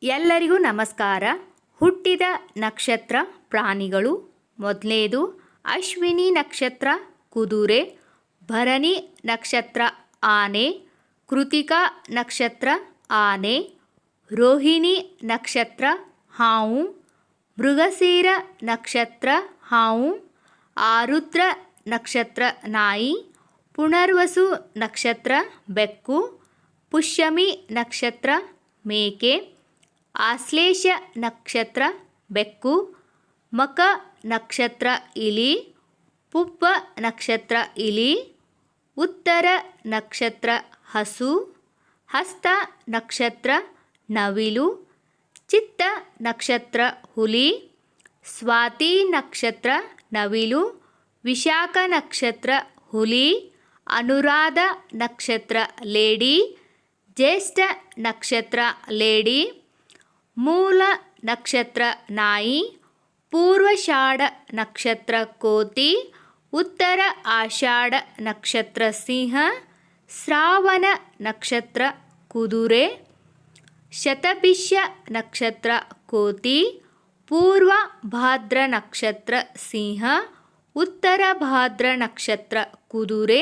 ಎಲ್ಲರಿಗೂ ನಮಸ್ಕಾರ. ಹುಟ್ಟಿದ ನಕ್ಷತ್ರ ಪ್ರಾಣಿಗಳು. ಮೊದಲನೇದು ಅಶ್ವಿನಿ ನಕ್ಷತ್ರ ಕುದುರೆ, ಭರಣಿ ನಕ್ಷತ್ರ ಆನೆ, ಕೃತಿಕಾ ನಕ್ಷತ್ರ ಆನೆ, ರೋಹಿಣಿ ನಕ್ಷತ್ರ ಹಾವು, ಮೃಗಶಿರ ನಕ್ಷತ್ರ ಹಾವು, ಆರುದ್ರ ನಕ್ಷತ್ರ ನಾಯಿ, ಪುನರ್ವಸು ನಕ್ಷತ್ರ ಬೆಕ್ಕು, ಪುಷ್ಯಮಿ ನಕ್ಷತ್ರ ಮೇಕೆ, ಆಶ್ಲೇಷ ನಕ್ಷತ್ರ ಬೆಕ್ಕು, ಮಕ ನಕ್ಷತ್ರ ಇಲಿ, ಪುಬ್ಬ ನಕ್ಷತ್ರ ಇಲಿ, ಉತ್ತರ ನಕ್ಷತ್ರ ಹಸು, ಹಸ್ತ ನಕ್ಷತ್ರ ನವಿಲು, ಚಿತ್ತ ನಕ್ಷತ್ರ ಹುಲಿ, ಸ್ವಾತಿ ನಕ್ಷತ್ರ ನವಿಲು, ವಿಶಾಖ ನಕ್ಷತ್ರ ಹುಲಿ, ಅನುರಾಧ ನಕ್ಷತ್ರ ಲೇಡಿ, ಜ್ಯೇಷ್ಠ ನಕ್ಷತ್ರ ಲೇಡಿ, ಮೂಲ ನಕ್ಷತ್ರ ನಾಯಿ, ಪೂರ್ವಾಷಾಢ ನಕ್ಷತ್ರ ಕೋತಿ, ಉತ್ತರ ಆಷಾಢ ನಕ್ಷತ್ರ ಸಿಂಹ, ಶ್ರಾವಣ ನಕ್ಷತ್ರ ಕುದುರೆ, ಶತಭಿಷ ನಕ್ಷತ್ರ ಕೋತಿ, ಪೂರ್ವ ಭಾದ್ರ ನಕ್ಷತ್ರ ಸಿಂಹ, ಉತ್ತರ ಭಾದ್ರ ನಕ್ಷತ್ರ ಕುದುರೆ,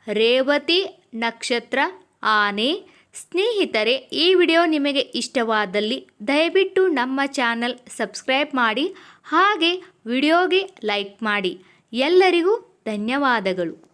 ರೇವತಿ ನಕ್ಷತ್ರ ಆನೆ. ಸ್ನೇಹಿತರೆ, ಈ ವಿಡಿಯೋ ನಿಮಗೆ ಇಷ್ಟವಾದಲ್ಲಿ ದಯವಿಟ್ಟು ನಮ್ಮ ಚಾನಲ್ ಸಬ್ಸ್ಕ್ರೈಬ್ ಮಾಡಿ, ಹಾಗೆ ವಿಡಿಯೋಗೆ ಲೈಕ್ ಮಾಡಿ. ಎಲ್ಲರಿಗೂ ಧನ್ಯವಾದಗಳು.